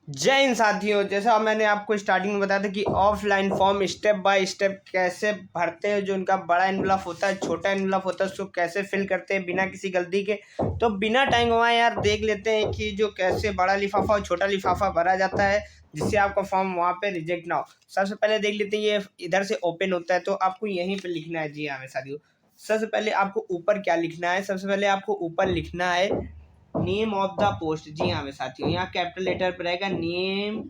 जय हिंद साथियों। जैसा मैंने आपको स्टार्टिंग में बताया था कि offline form step by step कैसे भरते हैं, जो उनका बड़ा एनवलप होता है, छोटा एनवलप होता है, उसको कैसे फिल करते हैं बिना किसी गलती के। तो बिना टाइम गंवाए यार देख लेते हैं कि जो कैसे बड़ा लिफाफा और छोटा लिफाफा भरा जाता है, जिससे आपका फॉर्म वहाँ पे रिजेक्ट ना हो। सबसे पहले देख लेते हैं, ये इधर से ओपन होता है तो आपको यहीं पर लिखना है। जी हाँ मेरे साथियों, सबसे पहले आपको ऊपर क्या लिखना है, सबसे पहले आपको ऊपर लिखना है नेम ऑफ द पोस्ट। जी हाँ मेरे साथियों, यहाँ कैपिटल लेटर पर रहेगा नेम।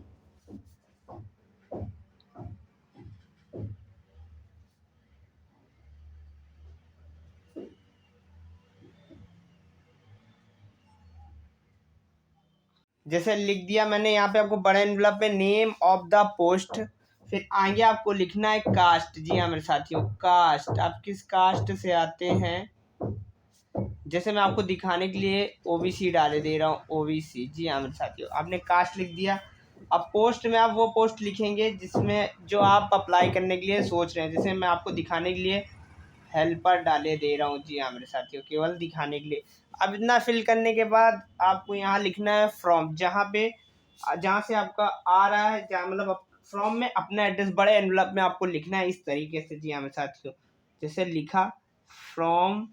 जैसे लिख दिया मैंने यहाँ पे आपको बड़े एनवलप पे नेम ऑफ द पोस्ट। फिर आगे आपको लिखना है कास्ट। जी हाँ मेरे साथियों, कास्ट, आप किस कास्ट से आते हैं। जैसे मैं आपको दिखाने के लिए ओबीसी डाले दे रहा हूँ, ओबीसी। जी हाँ मेरे साथियों, आपने कास्ट लिख दिया। अब पोस्ट में आप वो पोस्ट लिखेंगे जिसमें जो आप अप्लाई करने के लिए सोच रहे हैं। जैसे मैं आपको दिखाने के लिए हेल्पर डाले दे रहा हूँ। जी हाँ मेरे साथियों, केवल दिखाने के लिए। अब इतना फिल करने के बाद आपको यहाँ लिखना है फ्रॉम, जहाँ से आपका आ रहा है, जहाँ मतलब फ्रॉम में अपना एड्रेस बड़े एनवलप में आपको लिखना है इस तरीके से। जी हाँ मेरे साथियों, जैसे लिखा फ्रॉम,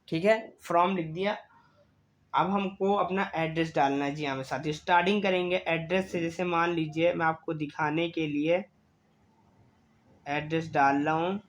ठीक है, फ्रॉम लिख दिया। अब हमको अपना एड्रेस डालना है। जी हाँ मेरे साथियों, स्टार्टिंग करेंगे एड्रेस से। जैसे मान लीजिए मैं आपको दिखाने के लिए एड्रेस डाल रहा हूँ,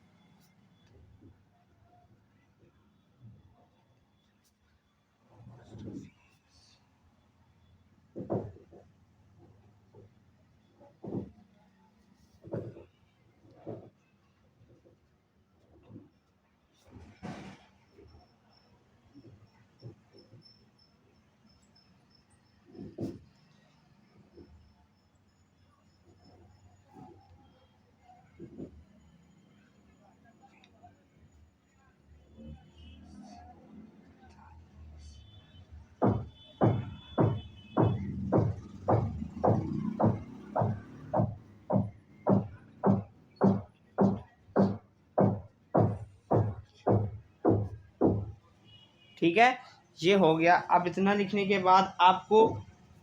ठीक है, ये हो गया। अब इतना लिखने के बाद आपको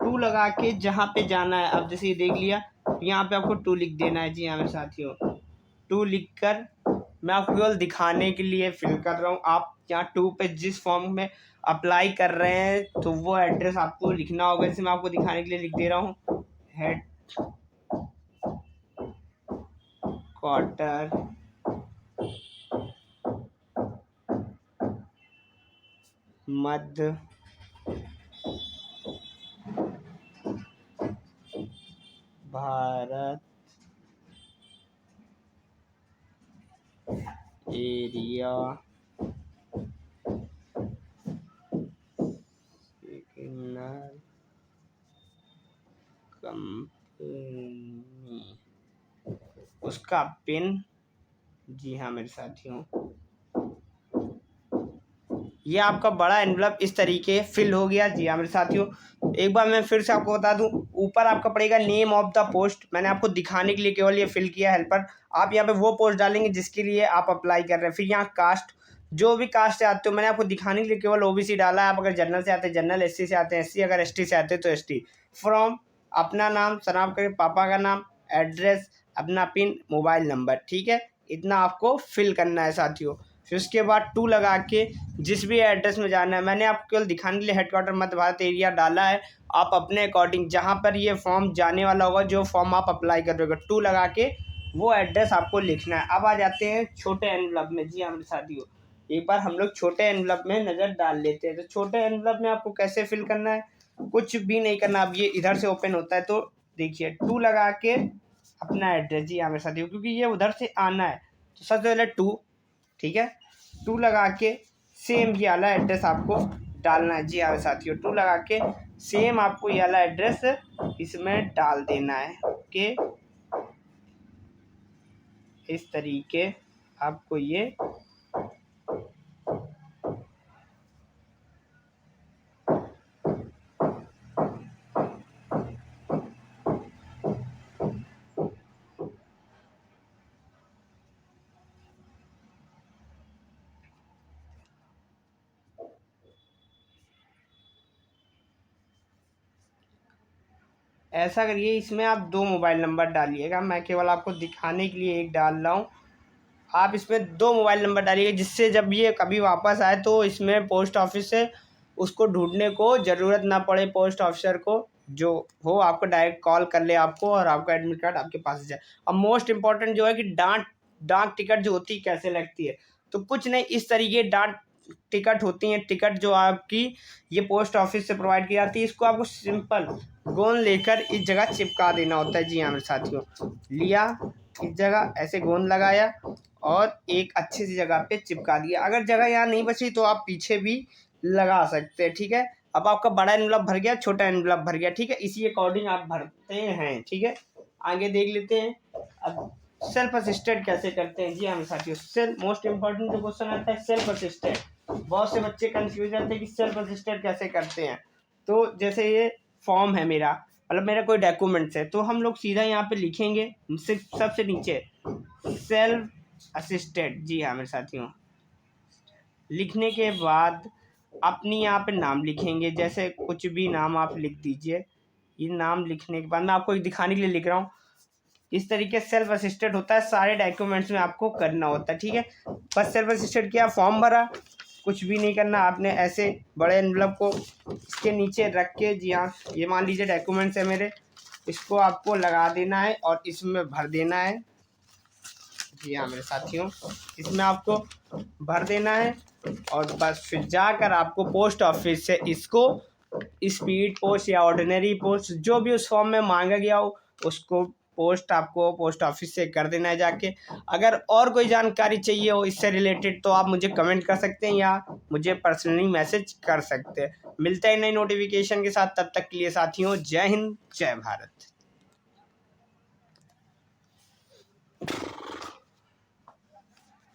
टू लगा के जहाँ पे जाना है, अब जैसे ये देख लिया, यहाँ पे आपको टू लिख देना है। जी हाँ मेरे साथियों, टू लिख कर मैं आपको केवल दिखाने के लिए फिल कर रहा हूँ। आप यहाँ टू पे जिस फॉर्म में अप्लाई कर रहे हैं तो वो एड्रेस आपको लिखना होगा। जैसे मैं आपको दिखाने के लिए लिख दे रहा हूँ, हेड क्वार्टर मध्य भारत एरिया सिग्नल कंपनी, उसका पिन। जी हाँ मेरे साथियों, ये आपका बड़ा एनवलप इस तरीके फिल हो गया। जी हाँ मेरे साथियों, एक बार मैं फिर से आपको बता दूं, ऊपर आपका पड़ेगा नेम ऑफ द पोस्ट। मैंने आपको दिखाने के लिए केवल ये फिल किया हेल्पर। आप यहाँ पे वो पोस्ट डालेंगे जिसके लिए आप अप्लाई कर रहे हैं। फिर यहाँ कास्ट, जो भी कास्ट से आते हो, मैंने आपको दिखाने के लिए केवल ओबीसी डाला है। आप अगर जनरल से आते हैं जनरल, एससी से आते हैं एससी, अगर एसटी से आते हैं तो एसटी। फ्रॉम, अपना नाम, सनाम करें पापा का नाम, एड्रेस, अपना पिन, मोबाइल नंबर। ठीक है, इतना आपको फिल करना है साथियों। फिर उसके बाद टू लगा के जिस भी एड्रेस में जाना है, मैंने आपको केवल दिखाने के लिए हेडक्वार्टर मध्य भारत एरिया डाला है। आप अपने अकॉर्डिंग जहाँ पर ये फॉर्म जाने वाला होगा, जो फॉर्म आप अप्लाई कर रहे हो, टू लगा के वो एड्रेस आपको लिखना है। अब आ जाते हैं छोटे एनवलप में। जी हाँ मेरे साथियों, एक बार हम लोग छोटे एनवलप में नज़र डाल लेते हैं। तो छोटे एनवलप में आपको कैसे फिल करना है, कुछ भी नहीं करना। अब ये इधर से ओपन होता है तो देखिए, टू लगा के अपना एड्रेस। जी हाँ मेरे साथियों, क्योंकि ये उधर से आना है तो सबसे पहले टू, ठीक है, टू लगा के सेम ये वाला एड्रेस आपको डालना है। जी हाँ साथियों, टू लगा के सेम आपको ये वाला एड्रेस इसमें डाल देना है। ओके, इस तरीके आपको ये ऐसा करिए, इसमें आप 2 मोबाइल नंबर डालिएगा, मैं केवल आपको दिखाने के लिए एक डाल रहा हूँ। आप इसमें 2 मोबाइल नंबर डालिएगा, जिससे जब ये कभी वापस आए तो इसमें पोस्ट ऑफिस से उसको ढूंढने को ज़रूरत ना पड़े। पोस्ट ऑफिसर को जो हो आपको डायरेक्ट कॉल कर ले आपको, और आपका एडमिट कार्ड आपके पास आ जाए। अब मोस्ट इम्पॉर्टेंट जो है कि डाक टिकट जो होती है कैसे लगती है, तो कुछ नहीं, इस तरीके डाक टिकट होती हैं। टिकट जो आपकी ये पोस्ट ऑफिस से प्रोवाइड की जाती है, इसको आपको सिंपल गोंद लेकर इस जगह चिपका देना होता है। जी हाँ मेरे साथियों, लिया इस जगह ऐसे गोंद लगाया और एक अच्छी सी जगह पे चिपका दिया। अगर जगह यहाँ नहीं बची तो आप पीछे भी लगा सकते हैं, ठीक है। अब आपका बड़ा एनवलप भर गया, छोटा एनवलप भर गया, ठीक है। इसी अकॉर्डिंग आप भरते हैं, ठीक है। आगे देख लेते हैं अब सेल्फ असिस्टेड कैसे करते हैं। जी हाँ मेरे साथियों, सेल्फ मोस्ट इम्पोर्टेंट जो क्वेश्चन आता है सेल्फ असिस्टेड। बहुत से बच्चे कंफ्यूज रहते हैं कि सेल्फ असिस्टेड कैसे करते हैं। तो जैसे ये फॉर्म है मेरा, मतलब मेरा कोई डॉक्यूमेंट्स है, तो हम लोग सीधा यहाँ पे लिखेंगे सिर्फ सबसे नीचे सेल्फ असिस्टेड। जी हाँ मेरे साथियों, लिखने के बाद अपनी यहाँ पे नाम लिखेंगे, जैसे कुछ भी नाम आप लिख दीजिए। ये नाम लिखने के बाद मैं आपको दिखाने के लिए लिख रहा हूँ। इस तरीके से सेल्फ असिस्टेड होता है, सारे डॉक्यूमेंट्स में आपको करना होता है, ठीक है। बस सेल्फ असिस्टेड किया, फॉर्म भरा, कुछ भी नहीं करना आपने। ऐसे बड़े एनवलप को इसके नीचे रख के, जी हाँ ये मान लीजिए डॉक्यूमेंट्स है मेरे, इसको आपको लगा देना है और इसमें भर देना है। जी हाँ मेरे साथियों, इसमें आपको भर देना है और बस फिर जाकर आपको पोस्ट ऑफिस से इसको स्पीड पोस्ट या ऑर्डिनरी पोस्ट जो भी उस फॉर्म में मांगा गया हो उसको पोस्ट आपको पोस्ट ऑफिस से कर देना है जाके। अगर और कोई जानकारी चाहिए हो इससे रिलेटेड तो आप मुझे कमेंट कर सकते हैं या मुझे पर्सनली मैसेज कर सकते हैं। मिलते हैं नई नोटिफिकेशन के साथ, तब तक के लिए साथियों जय हिंद जय भारत।